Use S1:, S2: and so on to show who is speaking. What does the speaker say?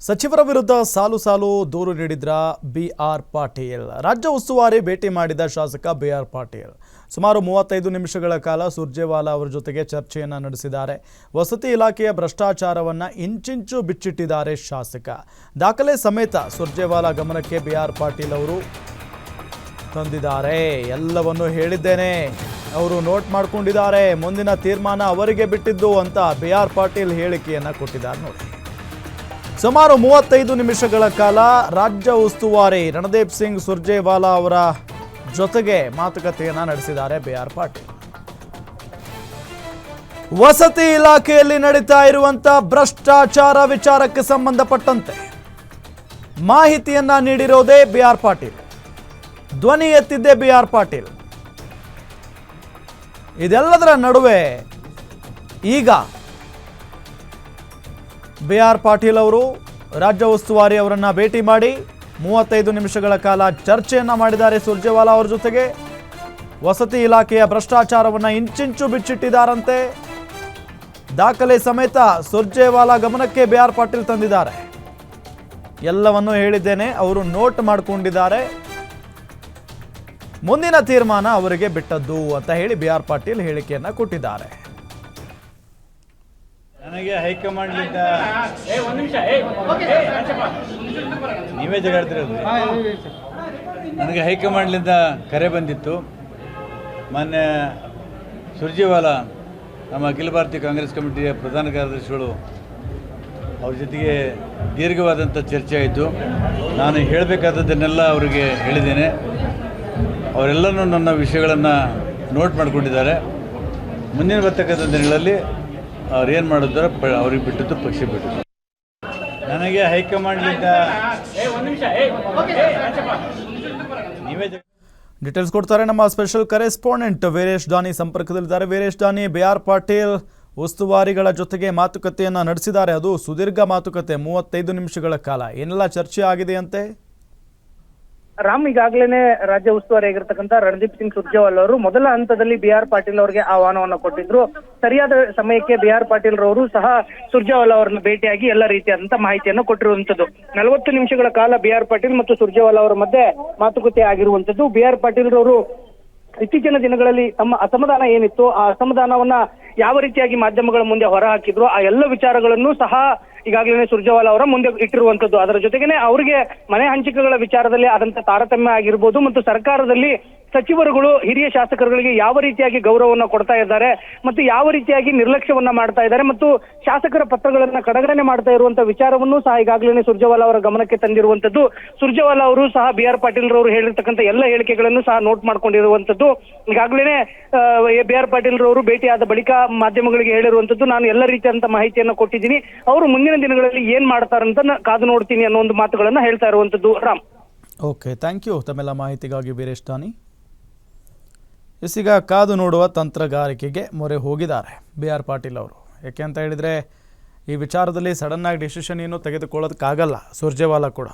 S1: ಸಚಿವರ ವಿರುದ್ಧ ಸಾಲು ದೂರು ನೀಡಿದ್ರ ಬಿಆರ್ ಪಾಟೀಲ್. ರಾಜ್ಯ ಉಸ್ತುವಾರಿ ಭೇಟಿ ಮಾಡಿದ ಶಾಸಕ ಬಿಆರ್ ಪಾಟೀಲ್ ಸುಮಾರು 35 ನಿಮಿಷಗಳ ಕಾಲ ಸುರ್ಜೇವಾಲಾ ಅವರ ಜೊತೆಗೆ ಚರ್ಚೆಯನ್ನು ನಡೆಸಿದ್ದಾರೆ. ವಸತಿ ಇಲಾಖೆಯ ಭ್ರಷ್ಟಾಚಾರವನ್ನು ಇಂಚಿಂಚು ಬಿಚ್ಚಿಟ್ಟಿದ್ದಾರೆ ಶಾಸಕ. ದಾಖಲೆ ಸಮೇತ ಸುರ್ಜೇವಾಲಾ ಗಮನಕ್ಕೆ ಬಿಆರ್ ಪಾಟೀಲ್ ಅವರು ತಂದಿದ್ದಾರೆ. ಎಲ್ಲವನ್ನು ಹೇಳಿದ್ದೇನೆ, ಅವರು ನೋಟ್ ಮಾಡಿಕೊಂಡಿದ್ದಾರೆ, ಮುಂದಿನ ತೀರ್ಮಾನ ಅವರಿಗೆ ಬಿಟ್ಟಿದ್ದು ಅಂತ ಬಿಆರ್ ಪಾಟೀಲ್ ಹೇಳಿಕೆಯನ್ನು ಕೊಟ್ಟಿದ್ದಾರೆ. ನೋಡಿ, ಸುಮಾರು 35 ನಿಮಿಷಗಳ ಕಾಲ ರಾಜ್ಯ ಉಸ್ತುವಾರಿ ರಣದೀಪ್ ಸಿಂಗ್ ಸುರ್ಜೇವಾಲಾ ಅವರ ಜೊತೆಗೆ ಮಾತುಕತೆಯನ್ನು ನಡೆಸಿದ್ದಾರೆ ಬಿಆರ್ ಪಾಟೀಲ್. ವಸತಿ ಇಲಾಖೆಯಲ್ಲಿ ನಡೀತಾ ಇರುವಂತಹ ಭ್ರಷ್ಟಾಚಾರ ವಿಚಾರಕ್ಕೆ ಸಂಬಂಧಪಟ್ಟಂತೆ ಮಾಹಿತಿಯನ್ನ ನೀಡಿರೋದೇ ಬಿಆರ್ ಪಾಟೀಲ್. ಧ್ವನಿ ಎತ್ತಿದ್ದೇ ಬಿಆರ್ ಪಾಟೀಲ್. ಇದೆಲ್ಲದರ ನಡುವೆ ಈಗ ಬಿಆರ್ ಪಾಟೀಲ್ ಅವರು ರಾಜ್ಯ ಉಸ್ತುವಾರಿ ಅವರನ್ನು ಭೇಟಿ ಮಾಡಿ 35 ನಿಮಿಷಗಳ ಕಾಲ ಚರ್ಚೆಯನ್ನು ಮಾಡಿದ್ದಾರೆ ಸುರ್ಜೇವಾಲಾ ಅವರ ಜೊತೆಗೆ. ವಸತಿ ಇಲಾಖೆಯ ಭ್ರಷ್ಟಾಚಾರವನ್ನು ಇಂಚಿಂಚು ಬಿಚ್ಚಿಟ್ಟಿದ್ದಾರಂತೆ. ದಾಖಲೆ ಸಮೇತ ಸುರ್ಜೇವಾಲಾ ಗಮನಕ್ಕೆ ಬಿಆರ್ ಪಾಟೀಲ್ ತಂದಿದ್ದಾರೆ. ಎಲ್ಲವನ್ನೂ ಹೇಳಿದ್ದೇನೆ, ಅವರು ನೋಟ್ ಮಾಡಿಕೊಂಡಿದ್ದಾರೆ, ಮುಂದಿನ ತೀರ್ಮಾನ ಅವರಿಗೆ ಬಿಟ್ಟದ್ದು ಅಂತ ಹೇಳಿ ಬಿಆರ್ ಪಾಟೀಲ್ ಹೇಳಿಕೆಯನ್ನು ಕೊಟ್ಟಿದ್ದಾರೆ.
S2: ನನಗೆ ಹೈಕಮಾಂಡ್ಲಿಂದ ನೀವೇ ಜಗಾಡ್ತಿರೋದು. ನನಗೆ ಹೈಕಮಾಂಡ್ಲಿಂದ ಕರೆ ಬಂದಿತ್ತು. ಮಾನ್ಯ ಸುರ್ಜೇವಾಲಾ ನಮ್ಮ ಅಖಿಲ ಭಾರತೀಯ ಕಾಂಗ್ರೆಸ್ ಕಮಿಟಿಯ ಪ್ರಧಾನ ಕಾರ್ಯದರ್ಶಿಗಳು ಅವ್ರ ಜೊತೆಗೆ ದೀರ್ಘವಾದಂಥ ಚರ್ಚೆ ಆಯಿತು. ನಾನು ಹೇಳಬೇಕಾದದ್ದನ್ನೆಲ್ಲ ಅವರಿಗೆ ಹೇಳಿದ್ದೇನೆ. ಅವರೆಲ್ಲರೂ ನನ್ನ ವಿಷಯಗಳನ್ನು ನೋಟ್ ಮಾಡಿಕೊಂಡಿದ್ದಾರೆ. ಮುಂದಿನ ಬರ್ತಕ್ಕಂಥ ದಿನಗಳಲ್ಲಿ ಅವ್ರು ಏನು ಮಾಡಿದ್ರೆ ಅವ್ರಿಗೆ ಬಿಟ್ಟಿದ್ದು ಪಕ್ಷ ಬಿಟ್ಟಿದ್ದು. ನನಗೆ ಹೈಕಮಾಂಡ್ಲಿಂದ ನೀವೇ
S1: ಡೀಟೇಲ್ಸ್ ಕೊಡ್ತಾರೆ ನಮ್ಮ ಸ್ಪೆಷಲ್ ಕರೆಸ್ಪಾಂಡೆಂಟ್ ವೀರೇಶ್ ದಾನಿ ಸಂಪರ್ಕದಲ್ಲಿದ್ದಾರೆ. ವೀರೇಶ್ ದಾನಿ, ಬಿಆರ್ ಪಾಟೀಲ್ ಉಸ್ತುವಾರಿಗಳ ಜೊತೆಗೆ ಮಾತುಕತೆಯನ್ನು ನಡೆಸಿದ್ದಾರೆ. ಅದು ಸುದೀರ್ಘ ಮಾತುಕತೆ, 35 ನಿಮಿಷಗಳ ಕಾಲ. ಏನೆಲ್ಲ ಚರ್ಚೆ ಆಗಿದೆ ಅಂತೆ?
S3: ರಾಮ್, ಈಗಾಗಲೇ ರಾಜ್ಯ ಉಸ್ತುವಾರಿ ಆಗಿರ್ತಕ್ಕಂಥ ರಣದೀಪ್ ಸಿಂಗ್ ಸುರ್ಜೇವಾಲಾ ಅವರು ಮೊದಲ ಹಂತದಲ್ಲಿ ಬಿಆರ್ ಪಾಟೀಲ್ ಅವರಿಗೆ ಆಹ್ವಾನವನ್ನು ಕೊಟ್ಟಿದ್ರು. ಸರಿಯಾದ ಸಮಯಕ್ಕೆ ಬಿಆರ್ ಪಾಟೀಲ್ ರವರು ಸಹ ಸುರ್ಜೇವಾಲಾ ಅವರನ್ನು ಭೇಟಿಯಾಗಿ ಎಲ್ಲ ರೀತಿಯಾದಂತಹ ಮಾಹಿತಿಯನ್ನು ಕೊಟ್ಟಿರುವಂತದ್ದು. 40 ನಿಮಿಷಗಳ ಕಾಲ ಬಿಆರ್ ಪಾಟೀಲ್ ಮತ್ತು ಸುರ್ಜೇವಾಲಾ ಅವರ ಮಧ್ಯೆ ಮಾತುಕತೆ ಆಗಿರುವಂತದ್ದು. ಬಿಆರ್ ಪಾಟೀಲ್ ರವರು ಇತ್ತೀಚಿನ ದಿನಗಳಲ್ಲಿ ತಮ್ಮ ಅಸಮಾಧಾನ ಏನಿತ್ತು, ಆ ಅಸಮಾಧಾನವನ್ನ ಯಾವ ರೀತಿಯಾಗಿ ಮಾಧ್ಯಮಗಳ ಮುಂದೆ ಹೊರ ಹಾಕಿದ್ರು, ಆ ಎಲ್ಲ ವಿಚಾರಗಳನ್ನು ಸಹ ಈಗಾಗಲೇ ಸುರ್ಜೇವಾಲಾ ಅವರ ಮುಂದೆ ಇಟ್ಟಿರುವಂತದ್ದು. ಅದರ ಜೊತೆಗೇನೆ ಅವರಿಗೆ ಮನೆ ಹಂಚಿಕೆಗಳ ವಿಚಾರದಲ್ಲಿ ಆದಂತ ತಾರತಮ್ಯ ಆಗಿರ್ಬೋದು ಮತ್ತು ಸರ್ಕಾರದಲ್ಲಿ ಸಚಿವರುಗಳು ಹಿರಿಯ ಶಾಸಕರುಗಳಿಗೆ ಯಾವ ರೀತಿಯಾಗಿ ಗೌರವವನ್ನು ಕೊಡ್ತಾ ಇದ್ದಾರೆ ಮತ್ತು ಯಾವ ರೀತಿಯಾಗಿ ನಿರ್ಲಕ್ಷ್ಯವನ್ನ ಮಾಡ್ತಾ ಇದ್ದಾರೆ ಮತ್ತು ಶಾಸಕರ ಪತ್ರಗಳನ್ನ ಕಡೆಗಣನೆ ಮಾಡ್ತಾ ಇರುವಂತಹ ವಿಚಾರವನ್ನು ಸಹ ಈಗಾಗಲೇ ಸುರ್ಜೇವಾಲಾ ಅವರ ಗಮನಕ್ಕೆ ತಂದಿರುವಂತದ್ದು. ಸುರ್ಜೇವಾಲಾ ಅವರು ಸಹ ಬಿಆರ್ ಪಾಟೀಲ್ ರವರು ಹೇಳಿರ್ತಕ್ಕಂಥ ಎಲ್ಲ ಹೇಳಿಕೆಗಳನ್ನು ಸಹ ನೋಟ್ ಮಾಡ್ಕೊಂಡಿರುವಂತದ್ದು. ಈಗಾಗಲೇ ಬಿಆರ್ ಪಾಟೀಲ್ ರವರು ಭೇಟಿಯಾದ ಬಳಿಕ ಮಾಧ್ಯಮಗಳಿಗೆ ಹೇಳಿರುವಂತದ್ದು, ನಾನು ಎಲ್ಲ ರೀತಿಯಾದಂತಹ ಮಾಹಿತಿಯನ್ನು ಕೊಟ್ಟಿದ್ದೀನಿ, ಅವರು ಮುಂದಿನ ದಿನಗಳಲ್ಲಿ ಏನ್ ಮಾಡ್ತಾರಂತ ಕಾದು ನೋಡ್ತೀನಿ ಅನ್ನೋ ಒಂದು ಮಾತುಗಳನ್ನ ಹೇಳ್ತಾ ಇರುವಂತದ್ದು. ರಾಮ್,
S1: ಓಕೆ, ಥ್ಯಾಂಕ್ ಯು ತಮ್ಮೆಲ್ಲ ಮಾಹಿತಿಗಾಗಿ ವೀರೇಶ್ ದಾನಿ. ಈಗ ಕಾದು ನೋಡುವ ತಂತ್ರಗಾರಿಕೆಗೆ ಮೊರೆ ಹೋಗಿದ್ದಾರೆ ಬಿಆರ್ ಪಾಟೀಲ್ ಅವರು. ಯಾಕೆ ಅಂತ ಹೇಳಿದರೆ ಈ ವಿಚಾರದಲ್ಲಿ ಸಡನ್ನಾಗಿ ಡಿಸಿಷನ್ ಏನು ತೆಗೆದುಕೊಳ್ಳೋದಕ್ಕಾಗಲ್ಲ ಸುರ್ಜೇವಾಲಾ ಕೂಡ.